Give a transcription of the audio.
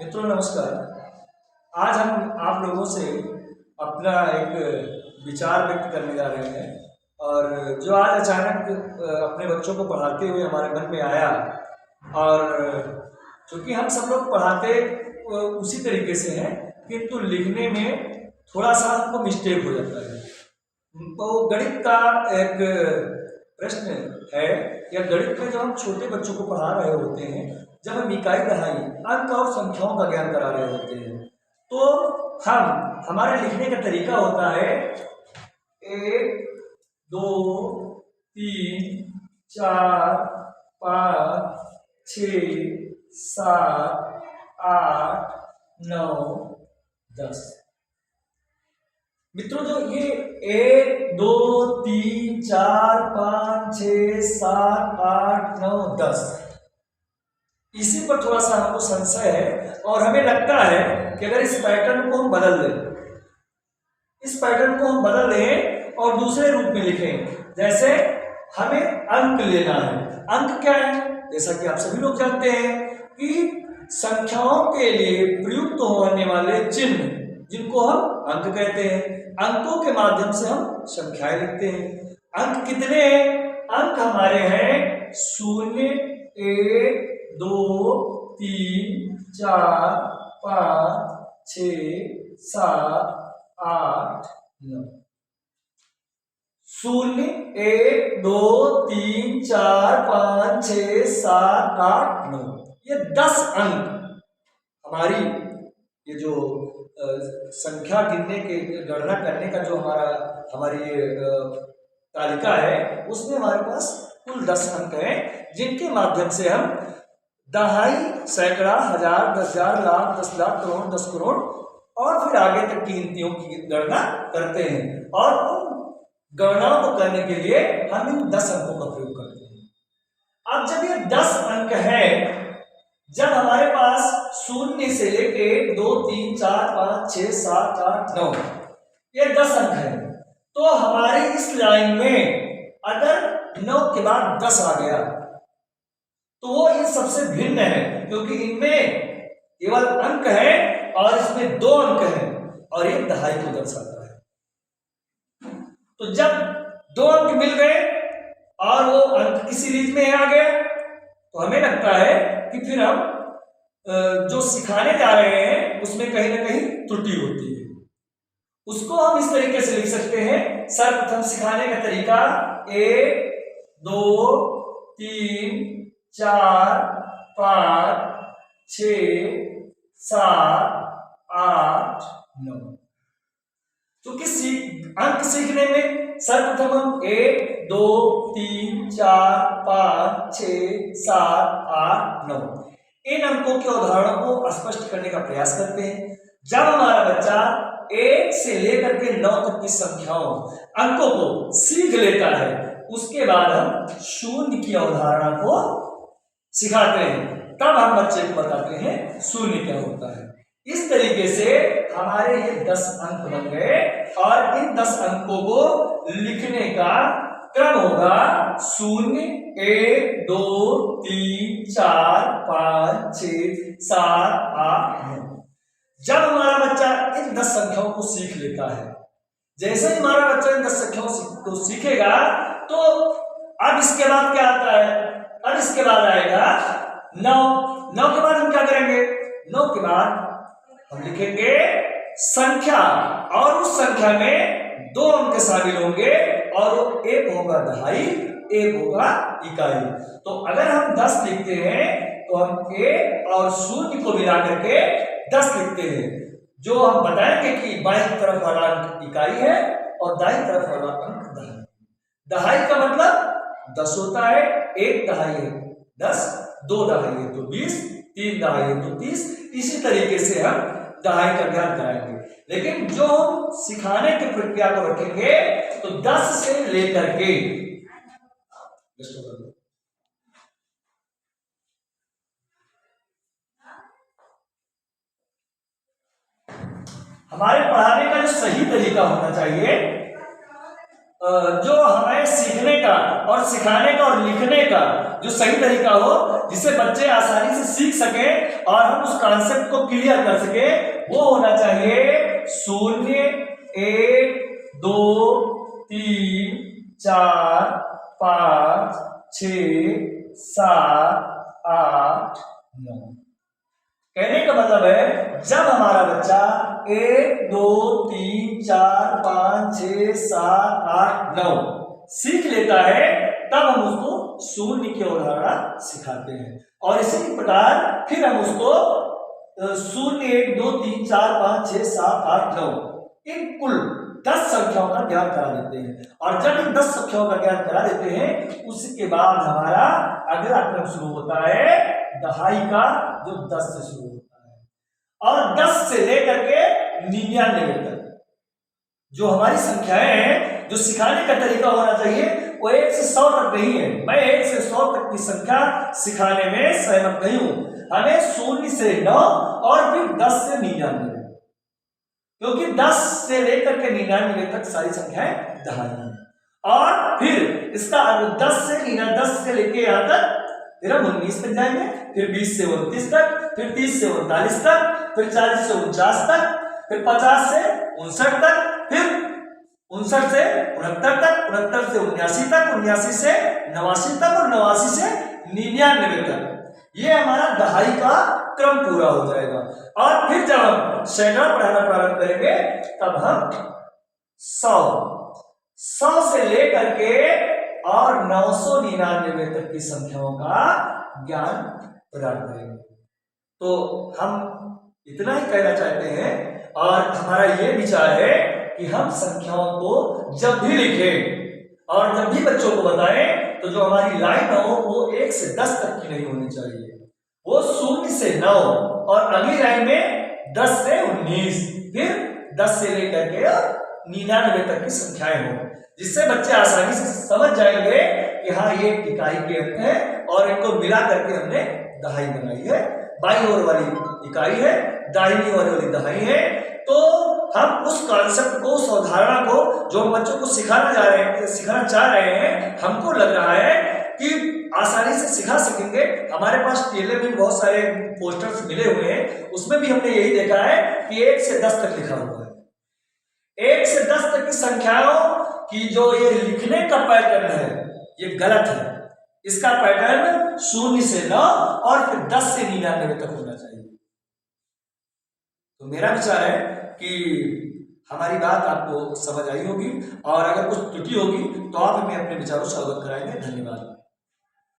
मित्रों नमस्कार। आज हम आप लोगों से अपना एक विचार व्यक्त करने जा रहे हैं और जो आज अचानक अपने बच्चों को पढ़ाते हुए हमारे मन में आया। और चूँकि हम सब लोग पढ़ाते उसी तरीके से हैं, किंतु लिखने में थोड़ा सा हमको मिस्टेक हो जाता है। तो गणित का एक प्रश्न है या गणित में जो हम छोटे बच्चों को पढ़ा रहे होते हैं, जब हम इकाई दहाई अंक और संख्याओं का ज्ञान करा रहे होते हैं, तो हमारे लिखने का तरीका होता है 1 2 3 4 5 6 7 8 9 10। मित्रों जो ये 1 2 3 4 5 6 7 8 9 10, इसी पर थोड़ा सा हमको संशय है और हमें लगता है कि अगर इस पैटर्न को हम बदल दें, और दूसरे रूप में लिखें। जैसे हमें अंक लेना है। अंक क्या है? जैसा कि आप सभी लोग जानते हैं कि संख्याओं के लिए प्रयुक्त होने वाले चिन्ह जिनको हम अंक कहते हैं, अंकों के माध्यम से हम संख्याएं लिखते हैं। अंक कितने हैं? अंक हमारे हैं 0 1 2 3 4 5 6 7 8 9। 0 1 2 3 4 5 6 7 8 9, ये 10 अंक हमारी ये जो संख्या गिनने के गणना करने का जो हमारी तालिका है, उसमें हमारे पास कुल 10 अंक हैं, जिनके माध्यम से हम दहाई, सैकड़ा, हजार, 10,000, लाख, 10 लाख, करोड़, 10 करोड़ और फिर आगे तक की गिनतियों की गणना करते हैं। और उन गणनाओं को करने के लिए हम इन 10 अंकों का प्रयोग करते हैं। अब जब ये 10 अंक है, जब हमारे पास 0 से लेके 2 3 4 5 6 7 8 9 ये 10 अंक है, तो हमारे इस लाइन में अगर 9 के बाद 10 आ गया तो वो इन सबसे भिन्न है, क्योंकि इनमें केवल अंक है और इसमें 2 अंक हैं और ये दहाई को दर्शाता है। तो जब 2 अंक मिल गए और वो अंक की सीरीज में आ गए, तो हमें लगता है कि फिर हम जो सिखाने जा रहे हैं उसमें कहीं ना कहीं त्रुटि होती है। उसको हम इस तरीके से लिख सकते हैं। सर्वप्रथम सिखाने का तरीका 1 2 3 4 5 6 7 8 9। क्योंकि अंक सीखने में सर्वप्रथम हम 1 2 3 4 5 6 7 8 9 इन अंकों के उदाहरणों को स्पष्ट करने का प्रयास करते हैं। जब हमारा बच्चा 1 से लेकर के 9 तक की संख्याओं अंकों को सीख लेता है, उसके बाद हम 0 की अवधारणा को सिखाते हैं। तब हम बच्चे को बताते हैं 0 क्या होता है। इस तरीके से हमारे ये 10 अंक बन गए और इन 10 अंकों को लिखने का क्रम होगा 0 1 2 3 4 5 6 7 8 9। जब हमारा बच्चा इन 10 संख्याओं को सीख लेता है, जैसे ही हमारा बच्चा इन 10 संख्याओं को सीखेगा, तो अब इसके बाद क्या आता है? अब इसके बाद आएगा 9। 9 के बाद हम क्या करेंगे? 9 के बाद हम लिखेंगे संख्या, और उस संख्या में 2 अंक शामिल होंगे और वो एक होगा दहाई, एक होगा इकाई। तो अगर हम 10 लिखते हैं तो हम 1 और 0 को मिला करके 10 लिखते हैं। जो हम बताएंगे कि बाईं तरफ वाला अंक इकाई है और दाईं तरफ वाला अंक दहाई। दहाई का मतलब 10 होता है। 1 दहाई है 10, 2 दहाई है तो 20, 3 दहाई है तो 30। इसी तरीके से हम दहाई का ज्ञान कराएंगे। लेकिन जो हम सिखाने की प्रक्रिया को रखेंगे तो 10 से लेकर के हमारे पढ़ाने का जो सही तरीका होना चाहिए, जो हमें सीखने का और सिखाने का और लिखने का जो सही तरीका हो, जिससे बच्चे आसानी से सीख सकें और हम उस कॉन्सेप्ट को क्लियर कर सके वो होना चाहिए 0, 1, 2, 3, 4, 5, 6, 7, 8, 9। कहने का मतलब है जब हमारा बच्चा 1, 2, 3, 4, 5, 6, 7, 8, 9 सीख लेता है तब हम उसको शून्य की अवधारणा सिखाते हैं। और इसी प्रकार फिर हम उसको 0, 1, 2, 3, 4, 5, 6, 7, 8, 9 इन कुल 10 संख्याओं का ज्ञान करा देते हैं। और जब इन 10 संख्याओं का ज्ञान करा देते हैं उसके बाद हमारा अगला क्रम शुरू होता है दहाई का, जो 10 से शुरू होता है और 10 से लेकर के 99 तक जो हमारी संख्याएं हैं, जो सिखाने का तरीका होना चाहिए वो 1 से 100 तक नहीं है। मैं 1 से 100 तक की संख्या सिखाने में सहमत नहीं हूं। हमें 0 से 9 और फिर 10 से 99, क्योंकि 10 से लेकर के 99 तक सारी संख्याएं दहाई हैं। और फिर इसका 10 से लेके यहां तक फिर हम 19 तक जाएंगे, फिर 20 से 29 तक, फिर 30 से 39 तक, फिर 40 से 49 तक, फिर 50 से 59 तक, फिर 59 से 69 तक, 69 से 79 तक, 79 से 89 तक और 89 से 99 तक। ये हमारा दहाई का क्रम पूरा हो जाएगा। और फिर जब हम सैकड़ा पढ़ाना प्रारंभ करेंगे तब हम 100 से लेकर के और 999 तक की संख्याओं का ज्ञान प्रदान करेंगे। तो हम इतना ही कहना चाहते हैं और हमारा ये विचार है कि हम संख्याओं को जब भी लिखें और जब भी बच्चों को बताएं तो जो हमारी लाइन हो वो 1 से 10 तक की नहीं होनी चाहिए, वो 0 से 9 और अगली लाइन में 10 से 19, फिर 10 से लेकर के 99 तक की संख्याएं हो, जिससे बच्चे आसानी से समझ जाएंगे कि हाँ ये इकाई के अंक है और इनको मिला करके हमने दहाई बनाई है। बाईं ओर वाली इकाई है, दाहिनी ओर वाली दहाई है। तो हम उस कॉन्सेप्ट को, उस अवधारणा को जो हम बच्चों को सिखाना चाह रहे हैं, हमको लग रहा है कि आसानी से सिखा सकेंगे। हमारे पास टेले में बहुत सारे पोस्टर्स मिले हुए हैं, उसमें भी हमने यही देखा है कि 1 से 10 तक लिखा हुआ है। 1 से 10 तक की संख्याओं की जो ये लिखने का पैटर्न है ये गलत है। इसका पैटर्न 0 से 9 और फिर 10 से 99 तक होना चाहिए। तो मेरा विचार है कि हमारी बात आपको समझ आई होगी और अगर कुछ त्रुटि होगी तो आप हमें अपने विचारों से अवगत कराएंगे। धन्यवाद।